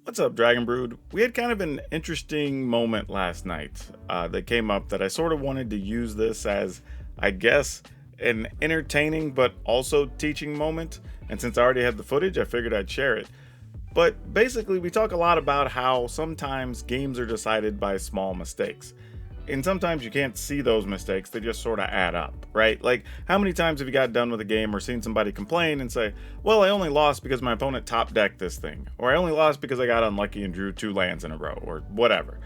What's up, Dragon Brood? We had kind of an interesting moment last night that came up that I sort of wanted to use this as, I guess, an entertaining but also teaching moment. And since I already had the footage, I figured I'd share it. But basically, we talk a lot about how sometimes games are decided by small mistakes. And sometimes you can't see those mistakes, they just sort of add up, right? Like, how many times have you got done with a game or seen somebody complain and say, well, I only lost because my opponent top decked this thing, or I only lost because I got unlucky and drew 2 lands in a row, or whatever.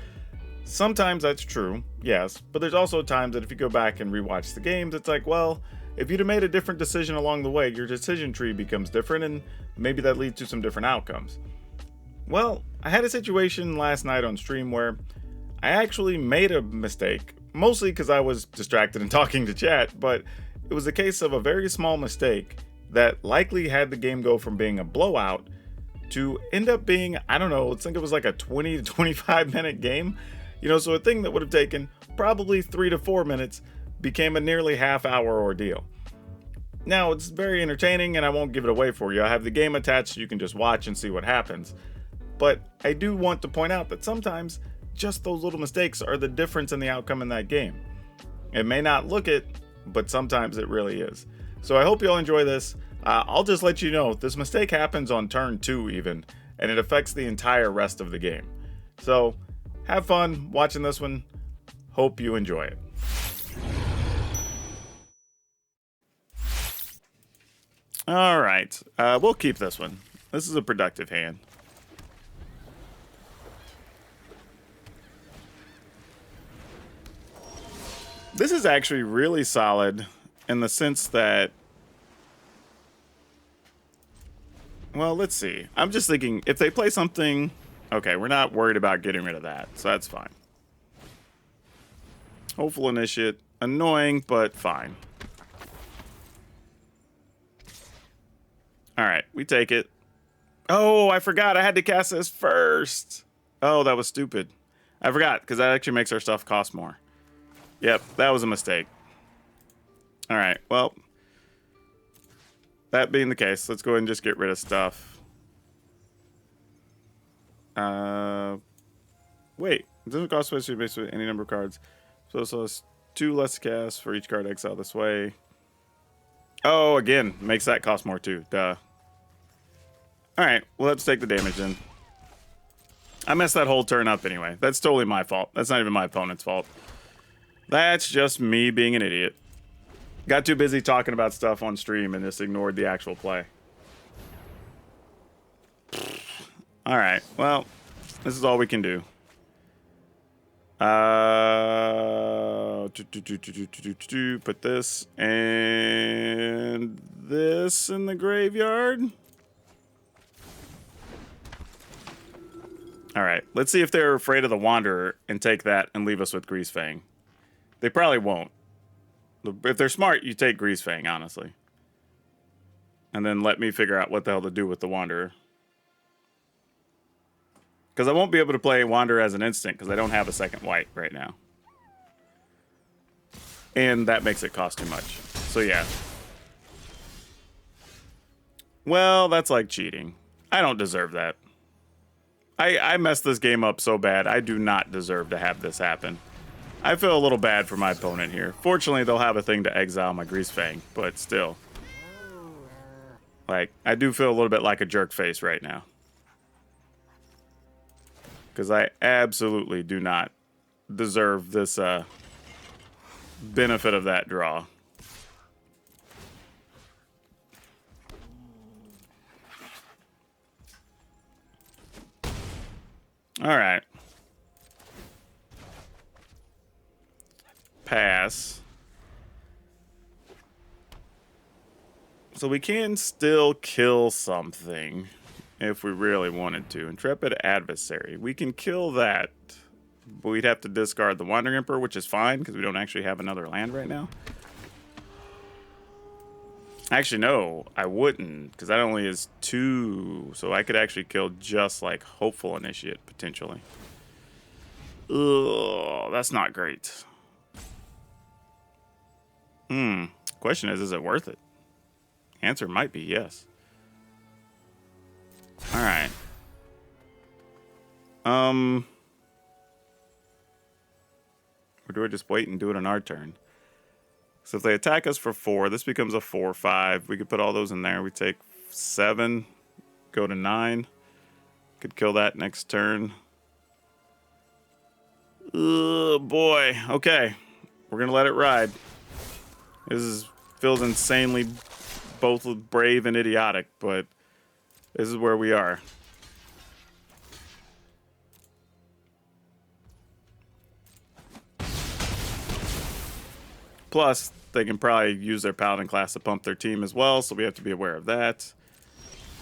Sometimes that's true, yes, but there's also times that if you go back and rewatch the games, it's like, well, if you'd have made a different decision along the way, your decision tree becomes different, and maybe that leads to some different outcomes. Well, I had a situation last night on stream where I actually made a mistake, mostly because I was distracted and talking to chat, but it was a case of a very small mistake that likely had the game go from being a blowout to end up being, I don't know, let's think it was like a 20 to 25 minute game. So a thing that would have taken probably 3 to 4 minutes became a nearly half-hour ordeal. Now, it's very entertaining and I won't give it away for you. I have the game attached so you can just watch and see what happens. But I do want to point out that sometimes just those little mistakes are the difference in the outcome in that game. It may not look it, but sometimes it really is. So I hope you'll enjoy this. I'll just let you know, this mistake happens on turn 2 even, and it affects the entire rest of the game. So have fun watching this one. Hope you enjoy it. All right, we'll keep this one. This is a productive hand. This is actually really solid in the sense that, well, let's see. I'm just thinking, if they play something, okay, we're not worried about getting rid of that, so that's fine. Hopeful Initiate, annoying, but fine. All right, we take it. Oh, I forgot I had to cast this first. Oh, that was stupid. I forgot, because that actually makes our stuff cost more. Yep, that was a mistake. All right, well, that being the case, let's go ahead and just get rid of stuff. Wait, it doesn't cost space to base with any number of cards. So it's 2 less cast for each card exiled this way. Oh, again, makes that cost more too. Duh. All right, we'll have to take the damage then. I messed that whole turn up anyway. That's totally my fault. That's not even my opponent's fault. That's just me being an idiot. Got too busy talking about stuff on stream and just ignored the actual play. Alright, well, this is all we can do. Put this and this in the graveyard. Alright, let's see if they're afraid of the Wanderer and take that and leave us with Greasefang. They probably won't. If they're smart, you take Greasefang, honestly. And then let me figure out what the hell to do with the Wanderer. Because I won't be able to play Wanderer as an instant because I don't have a second white right now. And that makes it cost too much. So yeah. Well, that's like cheating. I don't deserve that. I messed this game up so bad. I do not deserve to have this happen. I feel a little bad for my opponent here. Fortunately, they'll have a thing to exile my Greasefang, but still. Like, I do feel a little bit like a jerk face right now. Because I absolutely do not deserve this benefit of that draw. All right. Pass. So we can still kill something if we really wanted to. Intrepid Adversary. We can kill that. But we'd have to discard the Wandering Emperor, which is fine because we don't actually have another land right now. Actually, no, I wouldn't because that only is 2. So I could actually kill just like Hopeful Initiate potentially. Ugh, that's not great. Question is it worth it? Answer might be yes. All right. Or do I just wait and do it on our turn? So if they attack us for 4, this becomes a 4/5. We could put all those in there. We take 7, go to 9. Could kill that next turn. Oh boy. Okay, we're gonna let it ride. Feels insanely both brave and idiotic, but this is where we are. Plus, they can probably use their Paladin class to pump their team as well, so we have to be aware of that.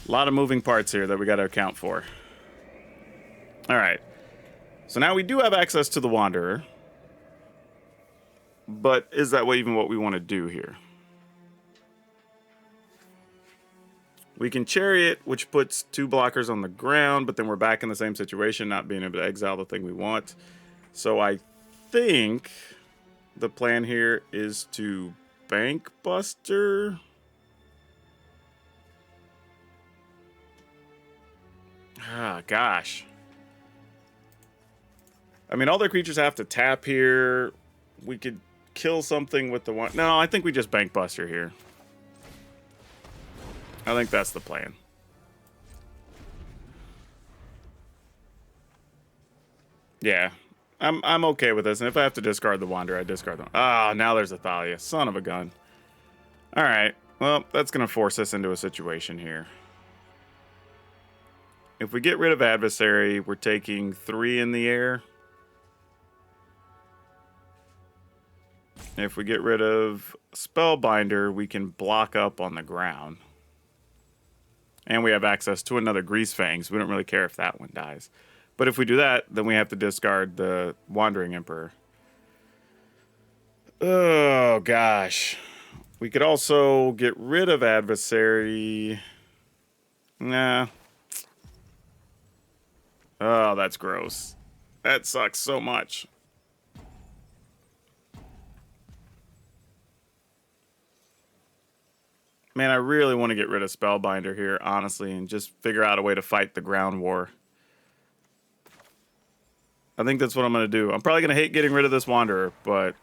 A lot of moving parts here that we got to account for. All right. So now we do have access to the Wanderer. But is that even what we want to do here? We can Chariot, which puts 2 blockers on the ground, but then we're back in the same situation, not being able to exile the thing we want. So I think the plan here is to Bank Buster. Ah, gosh. I mean, all their creatures have to tap here. We could kill something with the one. No, I think we just Bank Buster here. I think that's the plan. Yeah, I'm okay with this. And if I have to discard the Wanderer, I discard them. Ah, now there's a Thalia. Son of a gun. All right. Well, that's going to force us into a situation here. If we get rid of Adversary, we're taking 3 in the air. If we get rid of Spellbinder, we can block up on the ground. And we have access to another Greasefang, so we don't really care if that one dies. But if we do that, then we have to discard the Wandering Emperor. Oh, gosh. We could also get rid of Adversary. Nah. Oh, that's gross. That sucks so much. Man, I really want to get rid of Spellbinder here, honestly, and just figure out a way to fight the ground war. I think that's what I'm going to do. I'm probably going to hate getting rid of this Wanderer, but...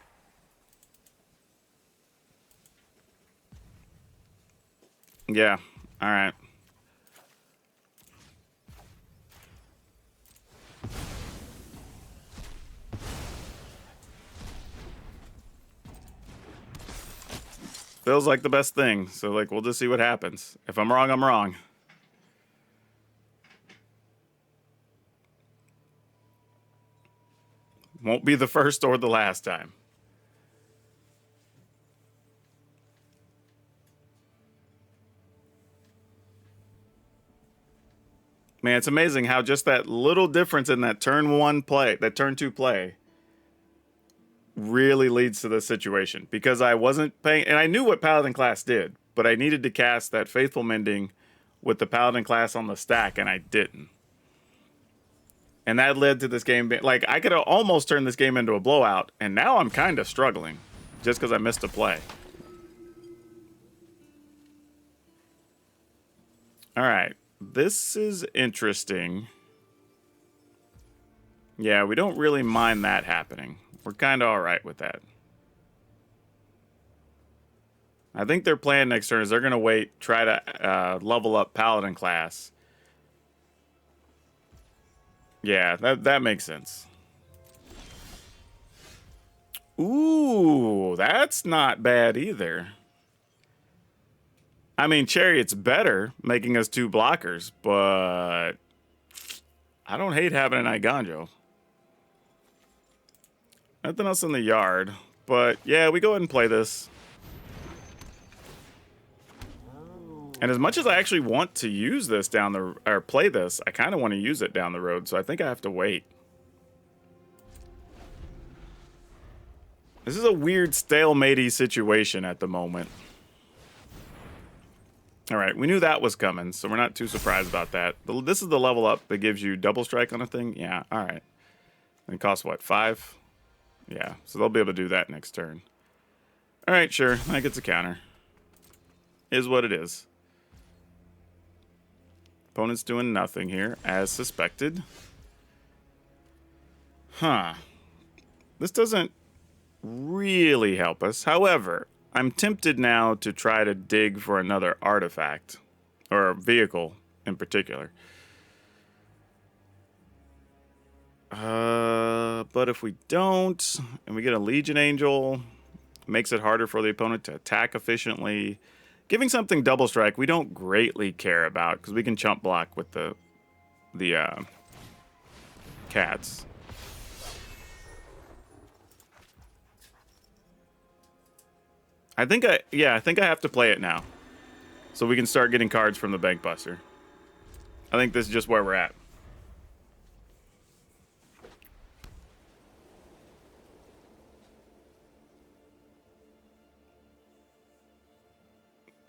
yeah, alright. Feels like the best thing, so like we'll just see what happens. If I'm wrong, I'm wrong. Won't be the first or the last time. Man, it's amazing how just that little difference in that turn 1 play, that turn 2 play, really leads to this situation. Because I wasn't paying, and I knew what Paladin class did, but I needed to cast that Faithful Mending with the Paladin class on the stack, and I didn't. And that led to this game being, like, I could have almost turned this game into a blowout, and now I'm kind of struggling, just because I missed a play. Alright, this is interesting. Yeah, we don't really mind that happening. We're kind of alright with that. I think their plan next turn is they're going to wait, try to level up Paladin class. Yeah, that makes sense. Ooh, that's not bad either. I mean, Chariot's better, making us 2 blockers, but I don't hate having an Iganjo. Nothing else in the yard, but yeah, we go ahead and play this. And as much as I actually want to use this or play this, I kind of want to use it down the road, so I think I have to wait. This is a weird stalemate-y situation at the moment. Alright, we knew that was coming, so we're not too surprised about that. This is the level up that gives you double strike on a thing? Yeah, alright. And it costs what, 5? Yeah, so they'll be able to do that next turn. Alright, sure, that gets a counter. Is what it is. Opponent's doing nothing here, as suspected. Huh. This doesn't really help us. However, I'm tempted now to try to dig for another artifact. Or vehicle, in particular. But if we don't, and we get a Legion Angel, it makes it harder for the opponent to attack efficiently. Giving something double strike, we don't greatly care about, because we can chump block with the cats. I think I have to play it now, so we can start getting cards from the Bank Buster. I think this is just where we're at.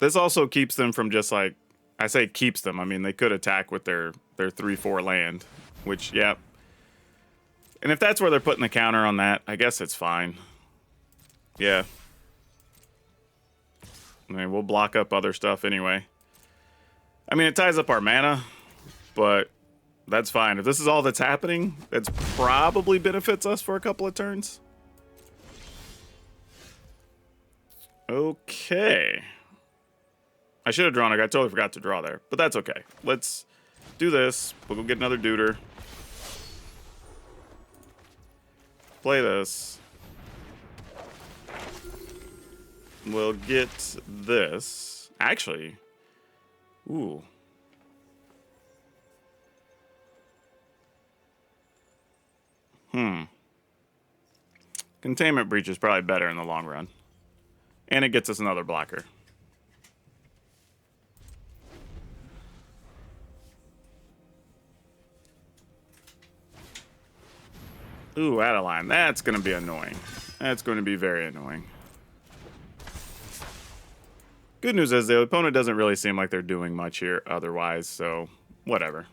This also keeps them from just like, I say keeps them, I mean they could attack with their 3/4 land, which, yeah. And if that's where they're putting the counter on that, I guess it's fine. Yeah. I mean, we'll block up other stuff anyway. I mean, it ties up our mana, but that's fine. If this is all that's happening, that's probably benefits us for a couple of turns. Okay. I should have drawn. I totally forgot to draw there, but that's okay. Let's do this. We'll go get another Deuter. Play this. We'll get this. Actually, ooh. Containment Breach is probably better in the long run. And it gets us another blocker. Ooh, Adeline. That's going to be annoying. That's going to be very annoying. Good news is the opponent doesn't really seem like they're doing much here otherwise, so whatever.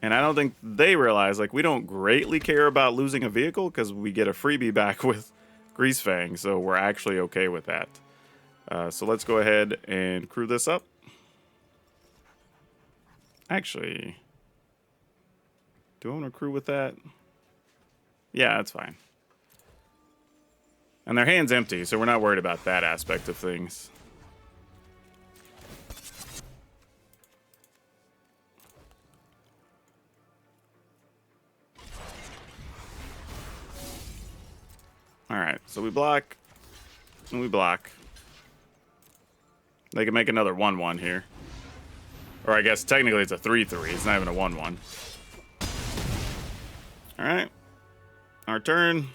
And I don't think they realize, like, we don't greatly care about losing a vehicle because we get a freebie back with Greasefang, so we're actually okay with that. So let's go ahead and crew this up. Actually, do I want to crew with that? Yeah, that's fine. And their hand's empty, so we're not worried about that aspect of things. Alright, so we block, and we block. They can make another 1/1 here. Or I guess technically it's a 3/3, it's not even a 1/1. Alright. Our turn.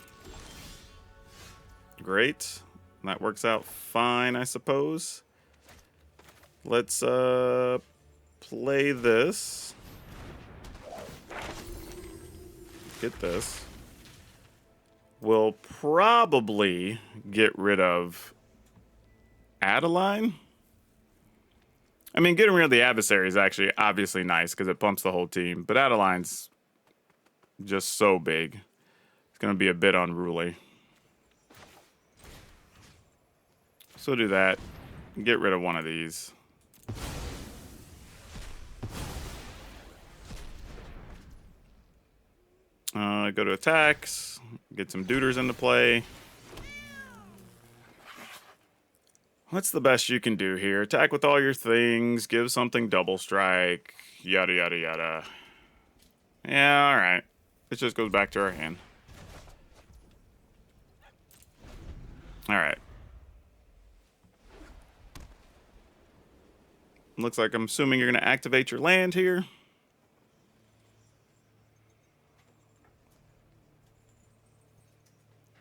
Great. That works out fine, I suppose. Let's play this. Get this. We'll probably get rid of Adeline. I mean, getting rid of the adversary is actually obviously nice because it pumps the whole team, but Adeline's just so big. It's going to be a bit unruly. So do that. Get rid of one of these. Go to attacks. Get some Deuters into play. What's the best you can do here? Attack with all your things. Give something double strike. Yada, yada, yada. Yeah, alright. It just goes back to our hand. Alright. Looks like I'm assuming you're going to activate your land here.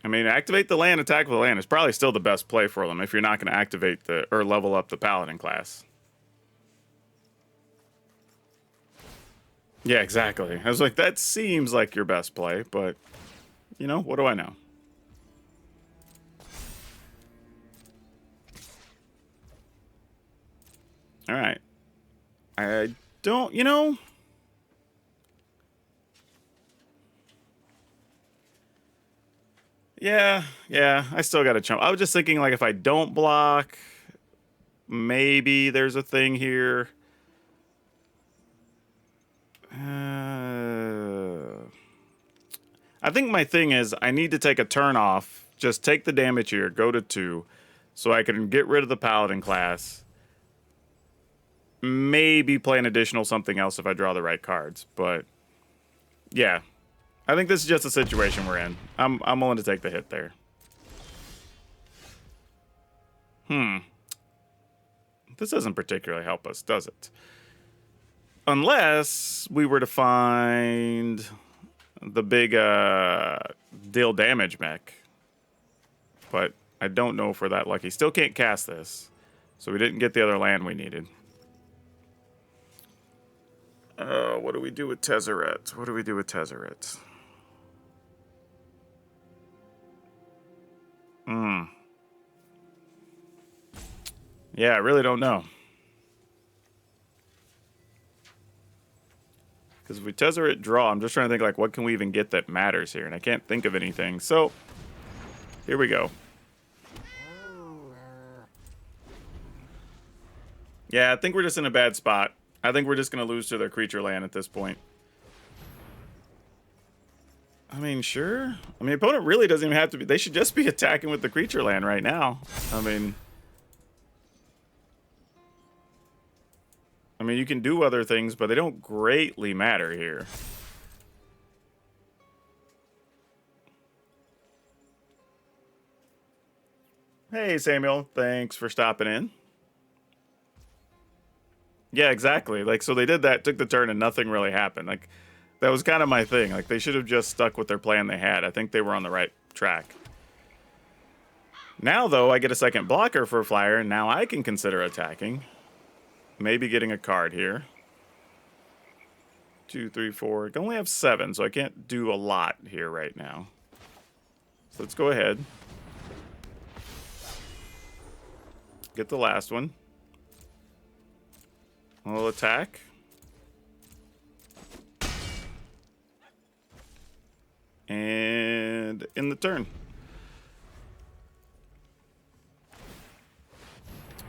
I mean, activate the land, attack with the land is probably still the best play for them if you're not going to activate the or level up the Paladin class. Yeah, exactly. I was like, that seems like your best play, but, you know, what do I know? All right. I don't, you know... Yeah, I still got to chump. I was just thinking, like, if I don't block, maybe there's a thing here. I think my thing is I need to take a turn off. Just take the damage here, go to 2, so I can get rid of the Paladin class. Maybe play an additional something else if I draw the right cards. But, yeah. I think this is just a situation we're in. I'm willing to take the hit there. This doesn't particularly help us, does it? Unless we were to find the big deal damage mech. But I don't know if we're that lucky. Still can't cast this. So we didn't get the other land we needed. What do we do with Tezzeret? What do we do with Tezzeret? Yeah, I really don't know. Because if we Tezzeret draw, I'm just trying to think, like, what can we even get that matters here? And I can't think of anything. So, here we go. Yeah, I think we're just in a bad spot. I think we're just going to lose to their creature land at this point. I mean, sure. I mean, opponent really doesn't even have to be... They should just be attacking with the creature land right now. I mean, you can do other things, but they don't greatly matter here. Hey, Samuel. Thanks for stopping in. Yeah, exactly. Like, so they did that, took the turn, and nothing really happened. Like, that was kind of my thing. Like, they should have just stuck with their plan they had. I think they were on the right track. Now, though, I get a second blocker for a flyer, and now I can consider attacking. Maybe getting a card here. 2, 3, 4. I can only have 7, so I can't do a lot here right now. So let's go ahead. Get the last one. A little attack. And in the turn.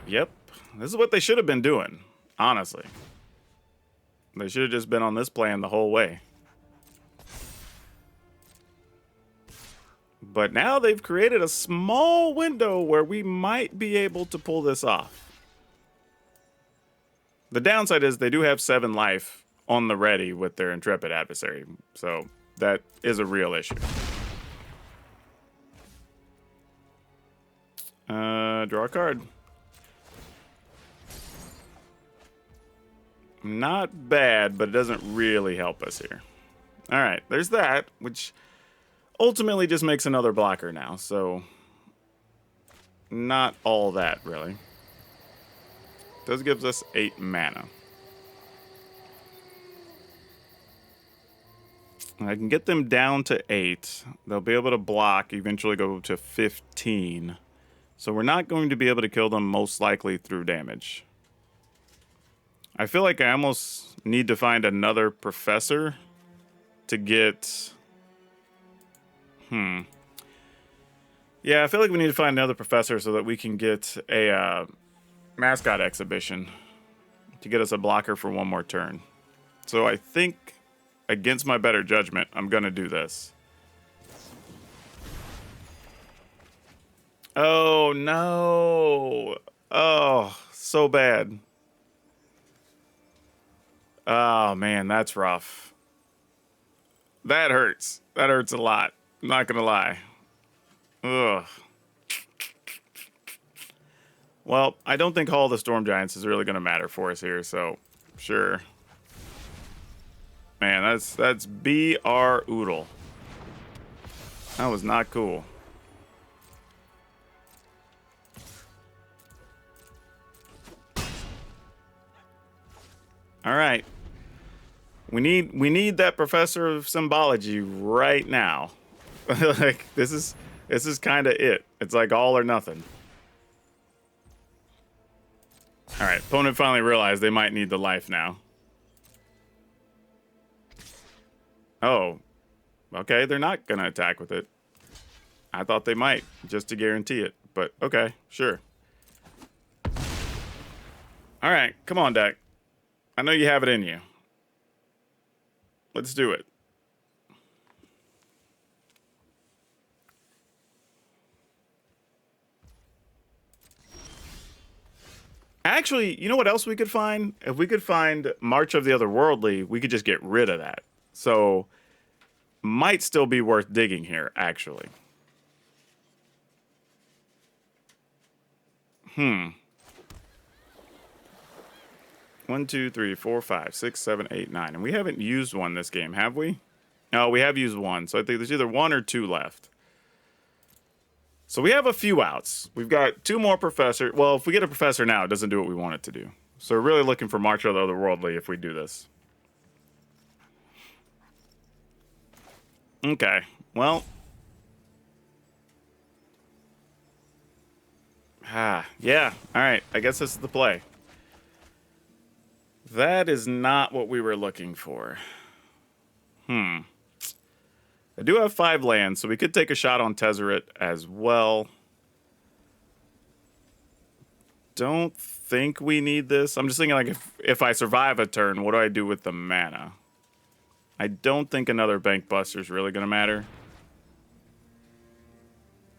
Yep. This is what they should have been doing, honestly. They should have just been on this plan the whole way. But now they've created a small window where we might be able to pull this off. The downside is they do have 7 life on the ready with their Intrepid adversary. So that is a real issue. Draw a card. Not bad, but it doesn't really help us here. All right, there's that, which ultimately just makes another blocker now. So not all that, really. This gives us 8 mana. I can get them down to 8. They'll be able to block, eventually go to 15. So we're not going to be able to kill them most likely through damage. I feel like I almost need to find another professor to get... Yeah, I feel like we need to find another professor so that we can get a mascot exhibition to get us a blocker for one more turn. So I think, against my better judgment, I'm going to do this. Oh, no. Oh, so bad. Oh, man, that's rough. That hurts. That hurts a lot. I'm not going to lie. Ugh. Well, I don't think Hall of the Storm Giants is really going to matter for us here, so sure. Man, that's BR Oodle. That was not cool. All right. We need that professor of symbology right now. Like this is kind of it. It's like all or nothing. All right, opponent finally realized they might need the life now. Oh, okay, they're not gonna attack with it. I thought they might, just to guarantee it, but okay, sure. All right, come on, deck. I know you have it in you. Let's do it. Actually, you know what else we could find? If we could find March of the Otherworldly, we could just get rid of that. So, might still be worth digging here, actually. 1, 2, 3, 4, 5, 6, 7, 8, 9. And we haven't used one this game, have we? No, we have used one. So I think there's either 1 or 2 left. So we have a few outs. We've got 2 more Professor. Well, if we get a Professor now, it doesn't do what we want it to do. So we're really looking for March of the Otherworldly if we do this. Okay. Well. Yeah. All right. I guess this is the play. That is not what we were looking for. I do have 5 lands, so we could take a shot on Tezzeret as well. Don't think we need this. I'm just thinking, like, if I survive a turn, what do I do with the mana? I don't think another Bank Buster is really going to matter.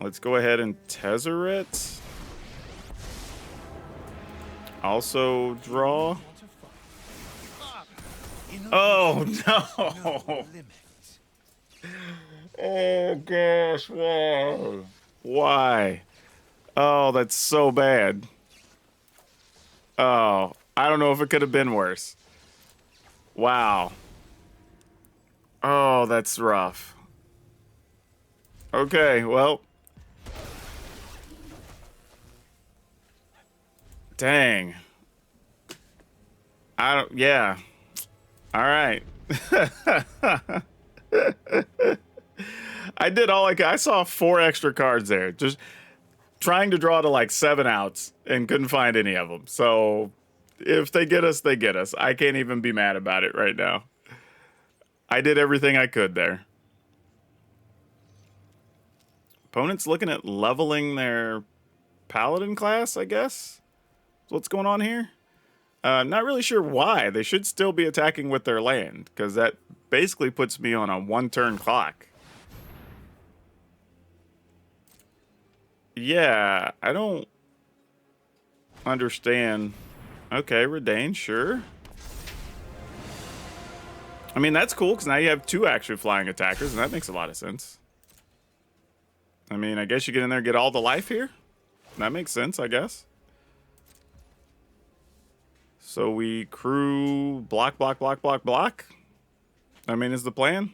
Let's go ahead and Tezzeret. Also draw. Oh, no. Oh, gosh. Why? Why? Oh, that's so bad. Oh, I don't know if it could have been worse. Wow. Oh, that's rough. Okay, well. Dang. Yeah. All right. I did all I saw 4 extra cards there. Just trying to draw to like 7 outs and couldn't find any of them. So if they get us, they get us. I can't even be mad about it right now. I did everything I could there. Opponent's looking at leveling their Paladin class, I guess. What's going on here? Not really sure why. They should still be attacking with their land, because that basically puts me on a 1-turn clock. Yeah, I don't understand. Okay, Redain, sure. I mean, that's cool, because now you have 2 actually flying attackers, and that makes a lot of sense. I mean, I guess you get in there and get all the life here. That makes sense, I guess. So we crew block, block, block, block, block. I mean, is the plan?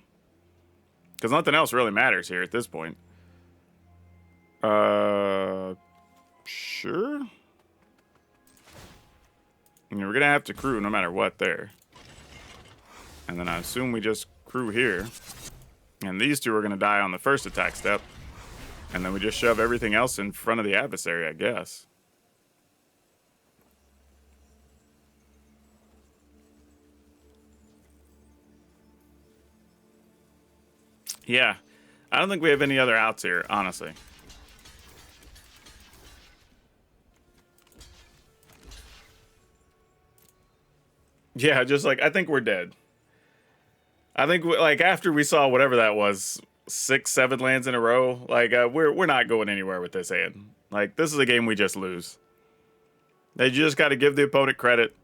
Because nothing else really matters here at this point. Sure. And we're gonna have to crew no matter what there. And then I assume we just crew here. And these 2 are gonna die on the first attack step. And then we just shove everything else in front of the adversary, I guess. Yeah, I don't think we have any other outs here, honestly. Yeah, just like, I think we're dead. I think, like, after we saw whatever that was, 6, 7 lands in a row, like, we're not going anywhere with this hand. Like, this is a game we just lose. They just got to give the opponent credit.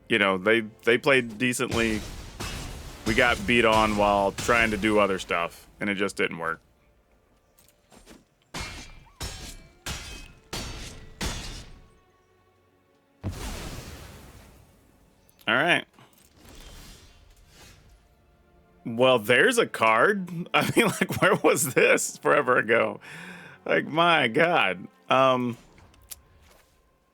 You know, they played decently. We got beat on while trying to do other stuff, and it just didn't work. All right. Well, there's a card. I mean, like, where was this forever ago? Like, my God.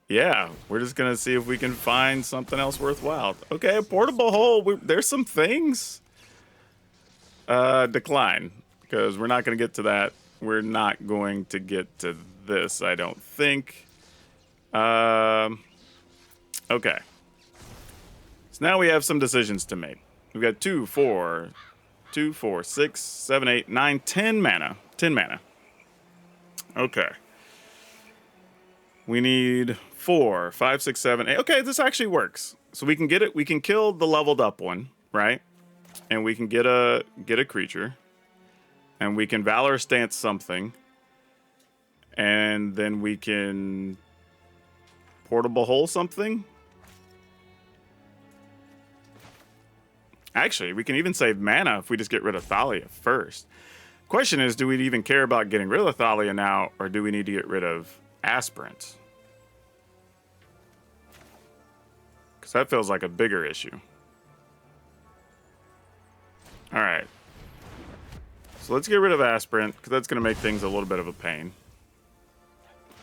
Yeah, we're just going to see if we can find something else worthwhile. Okay, a portable hole. There's some things. Decline, because we're not going to get to that. We're not going to get to this, I don't think. Okay. So now we have some decisions to make. We've got 2, 4, 6, 7, 8, 9, 10 mana. 10 mana. Okay. We need 4, 5, 6, 7, 8. Okay, this actually works. So we can get it. We can kill the leveled up one, right? and we can get a creature, and we can Valor Stance something, and then we can Portable Hole something. Actually, we can even save mana if we just get rid of Thalia first. Question is, do we even care about getting rid of Thalia now, or do we need to get rid of Aspirant? Because that feels like a bigger issue. All right. So let's get rid of Aspirant, because that's going to make things a little bit of a pain.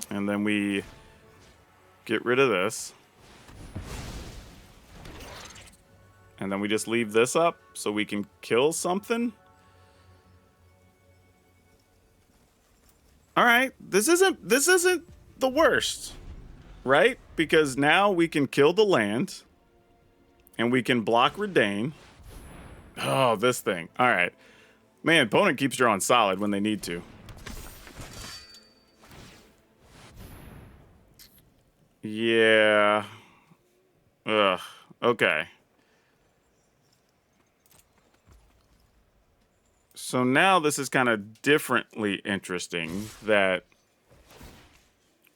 And then we get rid of this. And then we just leave this up so we can kill something. All right, this isn't the worst, right? Because now we can kill the land, and we can block Redain. Oh, this thing. All right, man. Opponent keeps drawing solid when they need to. Yeah. Ugh. Okay. So now this is kind of differently interesting that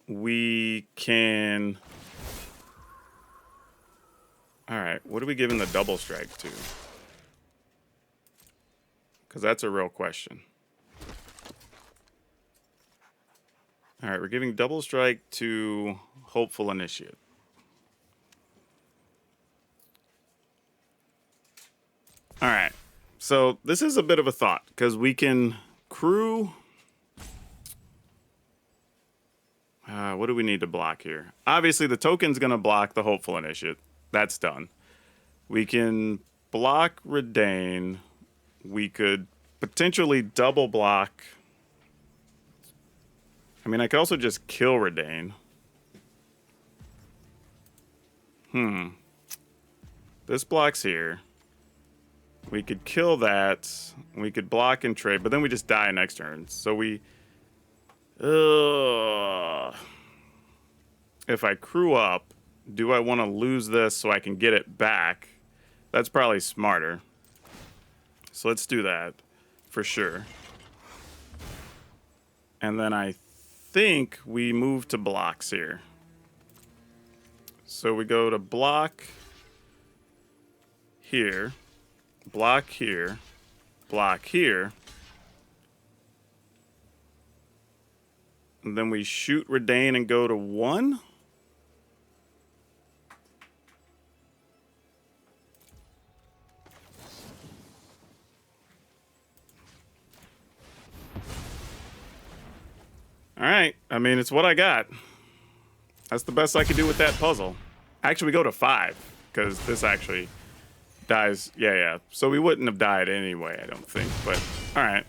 we can... All right, what are we giving the double strike to? Because that's a real question. All right, we're giving double strike to Hopeful Initiate. All right. So this is a bit of a thought, because we can crew... what do we need to block here? Obviously, the token's going to block the Hopeful Initiate. That's done. We can block Redain. We could potentially double block... I mean, I could also just kill Redain. This blocks here. We could kill that. We could block and trade, but then we just die next turn. So we... If I crew up, do I want to lose this so I can get it back? That's probably smarter. So let's do that for sure. And then I think we move to blocks here. So we go to block here. Block here, block here, and then we shoot Redain and go to 1. All right, I mean, it's what I got. That's the best I could do with that puzzle. Actually, we go to 5, because this actually... dies, yeah. So we wouldn't have died anyway, I don't think, but all right.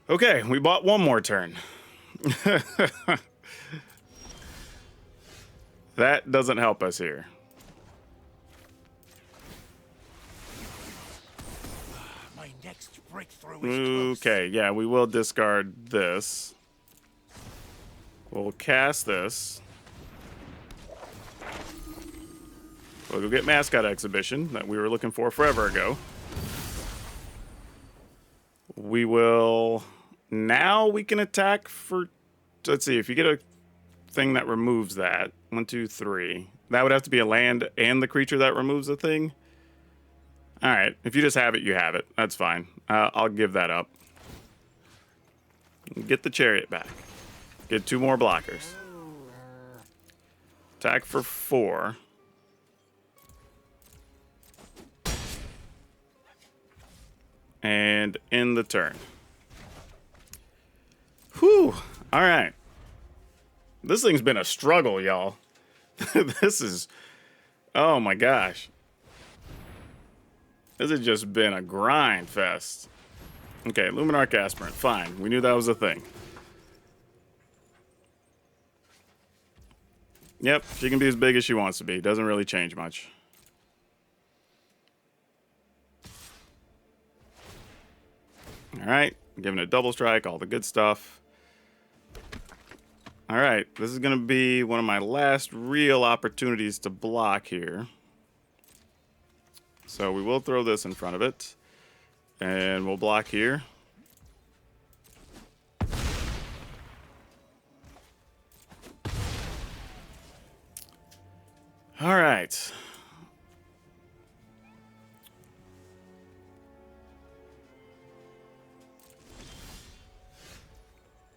Okay, we bought one more turn. That doesn't help us here. My next breakthrough is close. Okay, yeah, we will discard this. We'll cast this. We'll go get Mascot Exhibition that we were looking for forever ago. We will... Now we can attack for... Let's see, if you get a thing that removes that. 1, 2, 3. That would have to be a land and the creature that removes the thing. Alright, if you just have it, you have it. That's fine. I'll give that up. Get the Chariot back. Get 2 more blockers. Attack for 4. And end the turn. Whew. All right. This thing's been a struggle, y'all. This is... Oh, my gosh. This has just been a grind fest. Okay, Luminarch Aspirant. Fine. We knew that was a thing. Yep, she can be as big as she wants to be. Doesn't really change much. All right, giving it double strike, all the good stuff. All right, this is going to be one of my last real opportunities to block here. So we will throw this in front of it. And we'll block here. All right.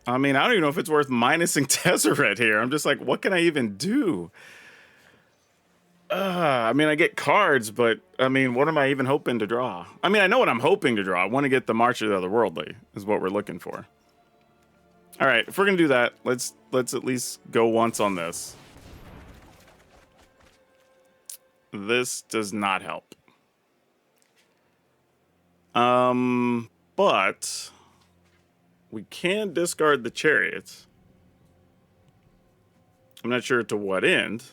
I mean, I don't even know if it's worth minusing Tezzeret here. I'm just like, what can I even do? I mean, I get cards, but I mean, what am I even hoping to draw? I mean, I know what I'm hoping to draw. I want to get the March of the Otherworldly is what we're looking for. All right, if we're gonna do that, let's at least go once on this. This does not help. But we can discard the Chariots. I'm not sure to what end,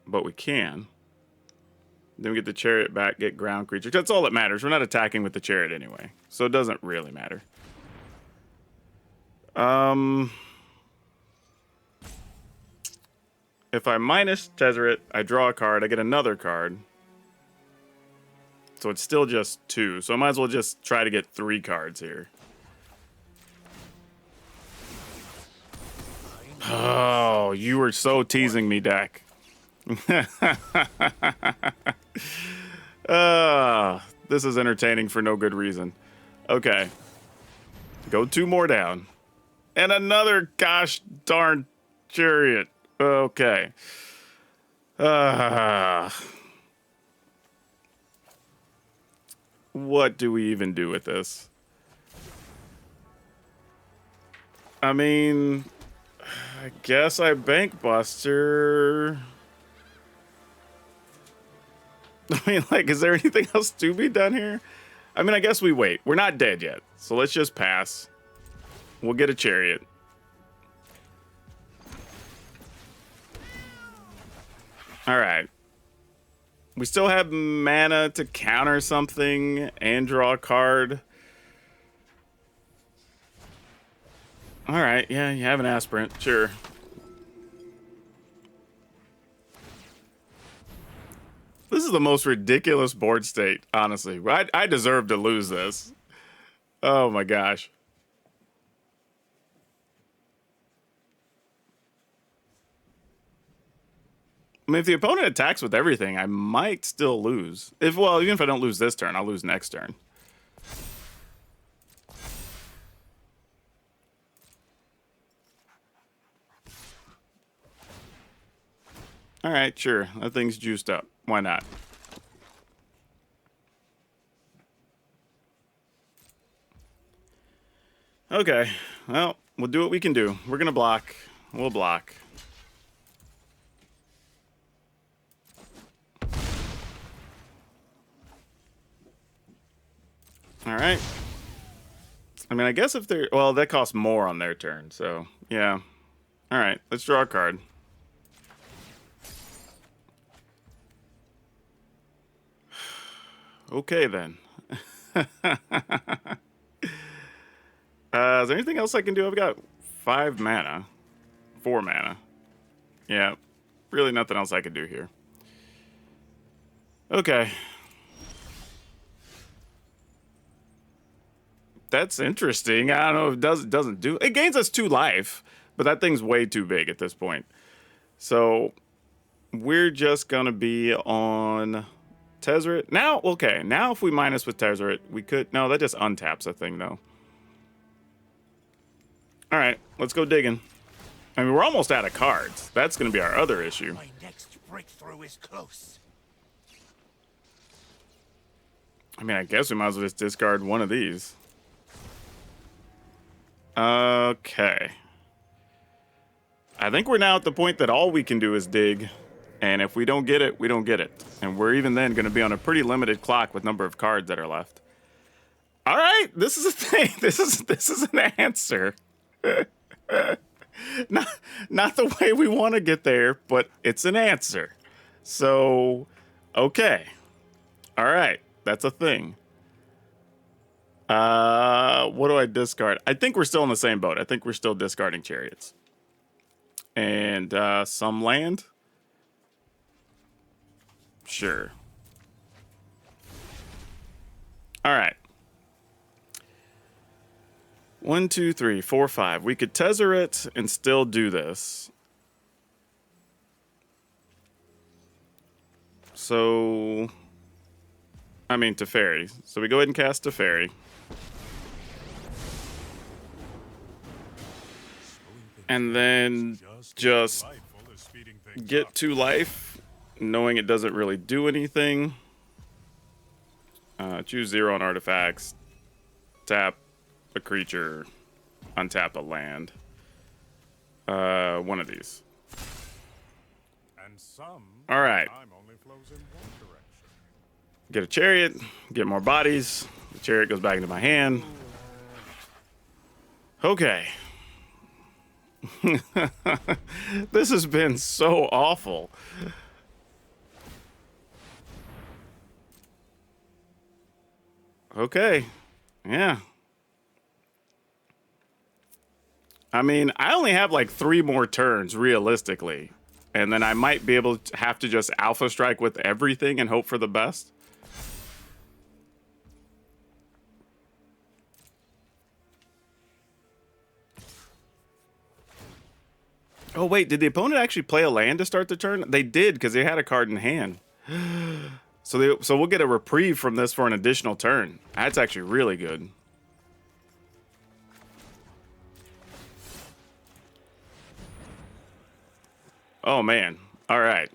but we can. Then we get the Chariot back, get ground creatures. That's all that matters. We're not attacking with the Chariot anyway, so it doesn't really matter. If I minus Tezzeret, I draw a card, I get another card. So it's still just 2. So I might as well just try to get 3 cards here. Oh, you were so teasing me, deck. This is entertaining for no good reason. Okay. Go 2 more down. And another gosh darn Chariot. Okay. What do we even do with this? I mean, I guess I Bank Buster. I mean, like, is there anything else to be done here? I mean, I guess we wait. We're not dead yet, so let's just pass. We'll get a Chariot. All right. We still have mana to counter something and draw a card. All right, yeah, you have an aspirant, sure. This is the most ridiculous board state, honestly. I deserve to lose this. Oh my gosh. I mean, if the opponent attacks with everything, I might still lose. Well, even if I don't lose this turn, I'll lose next turn. All right, sure. That thing's juiced up. Why not? Okay. Well, we'll do what we can do. We're going to block. We'll block. All right. I mean, I guess if they're... Well, that costs more on their turn, so... Yeah. All right. Let's draw a card. Okay, then. Is there anything else I can do? I've got 5 mana. 4 mana. Yeah. Really nothing else I can do here. Okay. That's interesting. I don't know if it doesn't do... It gains us 2 life, but that thing's way too big at this point. So, we're just going to be on... Tezzeret. Now, okay. Now if we minus with Tezzeret, we could... No, that just untaps a thing, though. All right, let's go digging. I mean, we're almost out of cards. That's going to be our other issue. My next breakthrough is close. I mean, I guess we might as well just discard one of these. Okay. I think we're now at the point that all we can do is dig. And if we don't get it, we don't get it. And we're even then going to be on a pretty limited clock with number of cards that are left. All right, this is a thing. This is an answer. not the way we want to get there, but it's an answer. So, okay. All right, that's a thing. What do I discard? I think we're still in the same boat. I think we're still discarding Chariots. And some land. Sure. All right. 1, 2, 3, 4, 5. We could tether it and still do this. So, I mean, Teferi. So we go ahead and cast Teferi. And then just get 2 life, knowing it doesn't really do anything. Choose 0 on artifacts. Tap a creature. Untap a land. One of these. All right. Get a chariot. Get more bodies. The chariot goes back into my hand. Okay. This has been so awful. Okay. Yeah. I mean, I only have like 3 more turns, realistically. And then I might be able to have to just Alpha Strike with everything and hope for the best. Oh, wait, did the opponent actually play a land to start the turn? They did, because they had a card in hand. So we'll get a reprieve from this for an additional turn. That's actually really good. Oh, man. All right.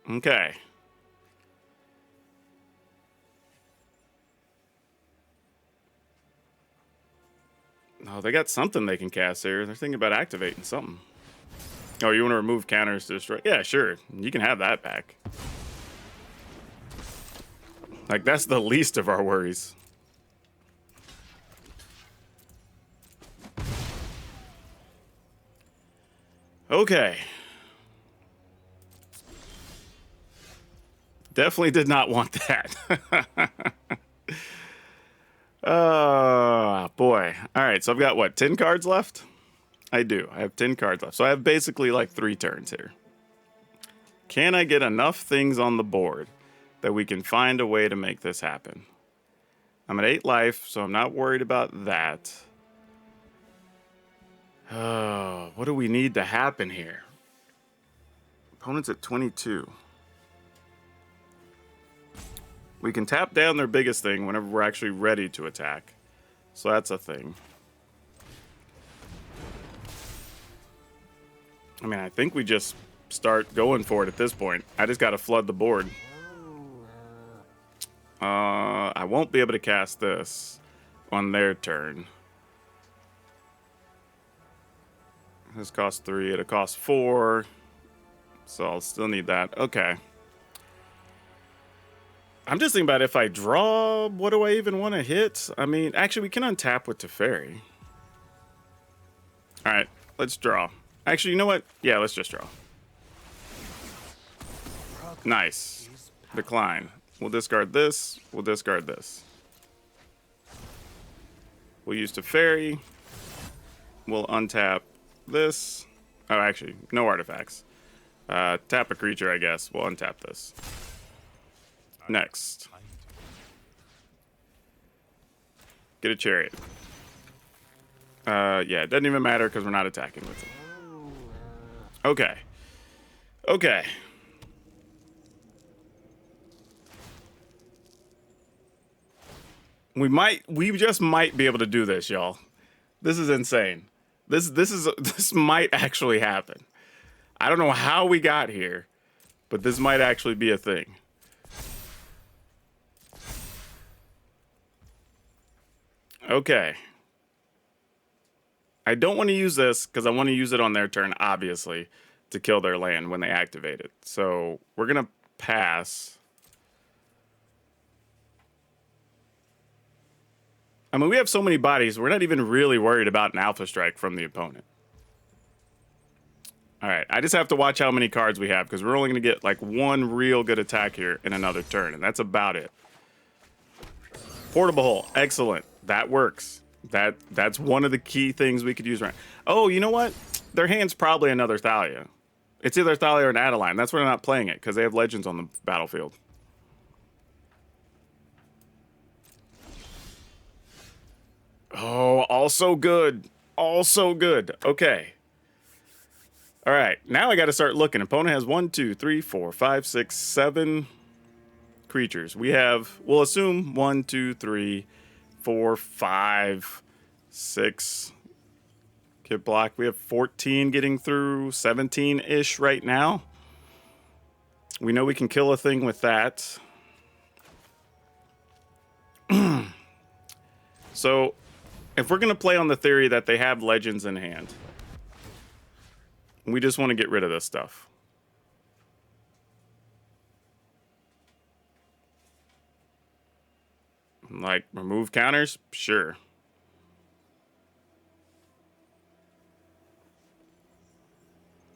Okay. Oh, they got something they can cast there. They're thinking about activating something. Oh, you want to remove counters to destroy? Yeah, sure. You can have that back. Like, that's the least of our worries. Okay. Definitely did not want that. Oh, boy. All right, so I've got, what, 10 cards left? I do. I have 10 cards left. So I have basically like 3 turns here. Can I get enough things on the board that we can find a way to make this happen? I'm at 8 life, so I'm not worried about that. Oh, what do we need to happen here? Opponent's at 22. We can tap down their biggest thing whenever we're actually ready to attack. So that's a thing. I mean, I think we just start going for it at this point. I just got to flood the board. I won't be able to cast this on their turn. This costs 3. It'll cost 4. So I'll still need that. Okay. I'm just thinking about if I draw, what do I even want to hit? I mean, actually, we can untap with Teferi. All right, let's draw. Actually, you know what? Yeah, let's just draw. Nice. Decline. We'll discard this. We'll discard this. We'll use Teferi. We'll untap this. Oh, actually, no artifacts. Tap a creature, I guess. We'll untap this. Next. Get a chariot. Yeah, it doesn't even matter because we're not attacking with it. Okay. Okay. We just might be able to do this, y'all. This is insane. This might actually happen. I don't know how we got here, but this might actually be a thing. Okay. I don't want to use this because I want to use it on their turn, obviously, to kill their land when they activate it. So we're going to pass. I mean, we have so many bodies, we're not even really worried about an Alpha Strike from the opponent. All right, I just have to watch how many cards we have because we're only going to get like 1 real good attack here in another turn, and that's about it. Portable Hole, excellent. That works. That's one of the key things we could use right. Oh, you know what? Their hand's probably another Thalia. It's either Thalia or an Adeline. That's why they're not playing it, because they have legends on the battlefield. Oh, also good. Also good. Okay. All right. Now I got to start looking. Opponent has 1, 2, 3, 4, 5, 6, 7 creatures. We have, we'll assume 1, 2, 3, 4, 5, 6. Kid block. We have 14 getting through, 17-ish right now. We know we can kill a thing with that. So, if we're going to play on the theory that they have legends in hand, we just want to get rid of this stuff. Like, remove counters? Sure.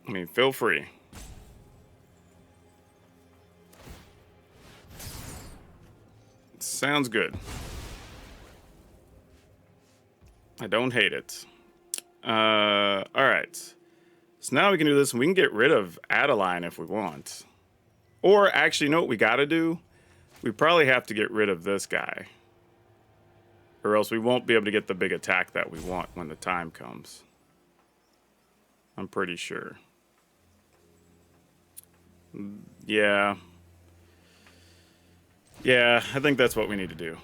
I mean, feel free. Sounds good. I don't hate it. All right. So now we can do this, and we can get rid of Adeline if we want. Or actually, you know what we got to do? We probably have to get rid of this guy. Or else we won't be able to get the big attack that we want when the time comes. I'm pretty sure. Yeah. Yeah, I think that's what we need to do.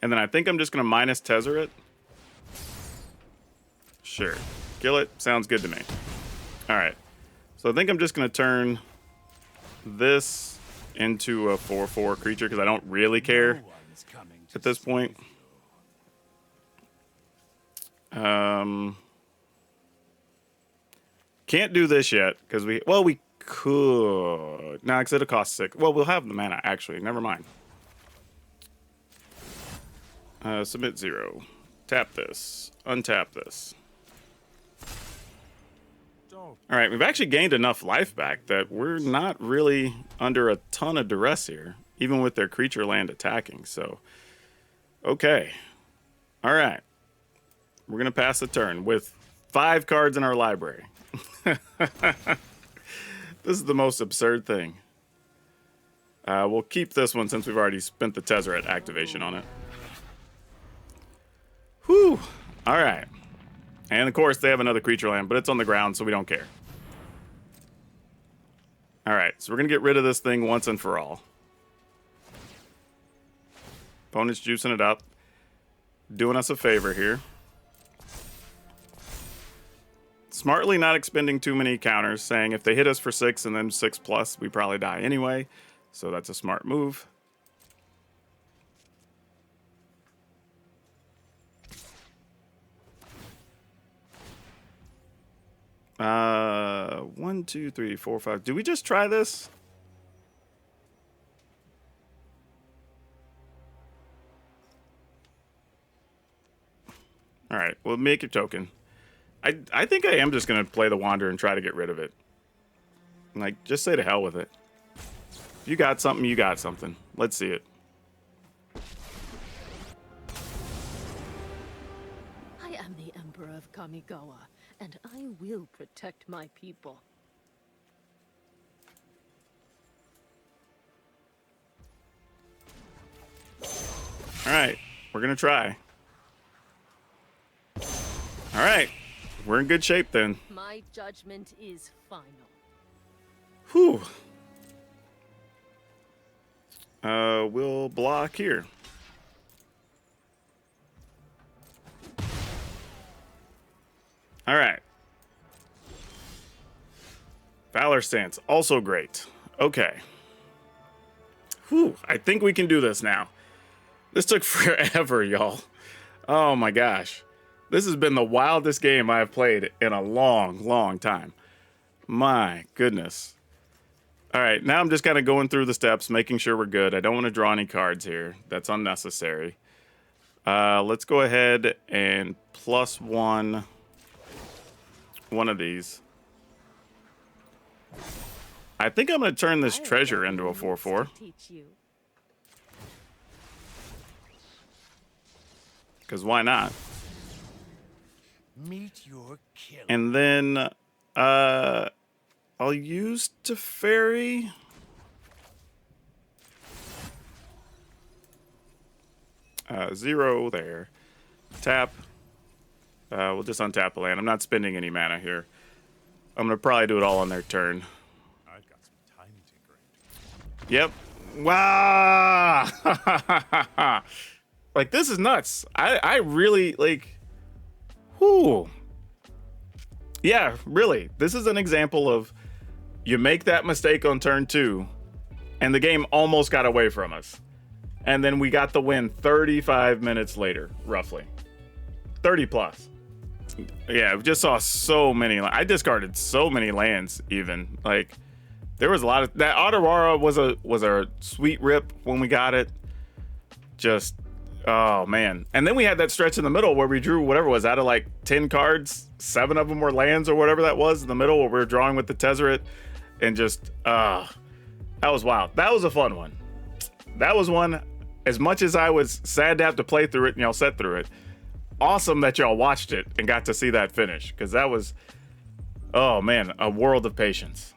And then I think I'm just going to minus Tezzeret. Sure. Kill it. Sounds good to me. All right. So I think I'm just going to turn this into a 4/4 creature because I don't really care at this point. Can't do this yet because we could. Nah, because it'll cost 6. Well, we'll have the mana, actually. Never mind. Submit 0. Tap this. Untap this. All right, we've actually gained enough life back that we're not really under a ton of duress here, even with their creature land attacking. So, okay. All right. We're going to pass the turn with 5 cards in our library. This is the most absurd thing. We'll keep this one since we've already spent the Tezzeret activation on it. Whew. All right. And of course, they have another creature land, but it's on the ground, so we don't care. All right, so we're going to get rid of this thing once and for all. Opponent's juicing it up. Doing us a favor here. Smartly not expending too many counters, saying if they hit us for 6 and then 6+, we probably die anyway. So that's a smart move. One, 2, 3, 4, 5. Do we just try this? All right, well, make your token. I think I am just going to play the Wander and try to get rid of it. Like, just say to hell with it. If you got something, you got something. Let's see it. I am the Emperor of Kamigawa, and I will protect my people. All right, we're going to try. All right, we're in good shape then. My judgment is final. Whew. We'll block here. All right. Valor Stance, also great. Okay. Whew, I think we can do this now. This took forever, y'all. Oh my gosh. This has been the wildest game I've played in a long, long time. My goodness. All right, now I'm just kind of going through the steps, making sure we're good. I don't want to draw any cards here. That's unnecessary. Let's go ahead and +1 one of these. I think I'm going to turn this treasure into a 4/4. Because why not? Meet your killer. And then I'll use Teferi. Zero there. Tap. We'll just untap the land. I'm not spending any mana here. I'm going to probably do it all on their turn. I've got some time tinkering. Yep. Wow. Like, this is nuts. I really, like, whoo. Yeah, really. This is an example of you make that mistake on turn 2, and the game almost got away from us. And then we got the win 35 minutes later, roughly. 30 plus. Yeah, we just saw so many. I discarded so many lands, even. Like, there was a lot of... That Otawara was a sweet rip when we got it. Just... Oh, man. And then we had that stretch in the middle where we drew whatever was out of like 10 cards. 7 of them were lands or whatever that was in the middle where we were drawing with the Tezzeret. And just... that was wild. That was a fun one. That was one... As much as I was sad to have to play through it and y'all sat through it, awesome that y'all watched it and got to see that finish, because that was, oh man, a world of patience.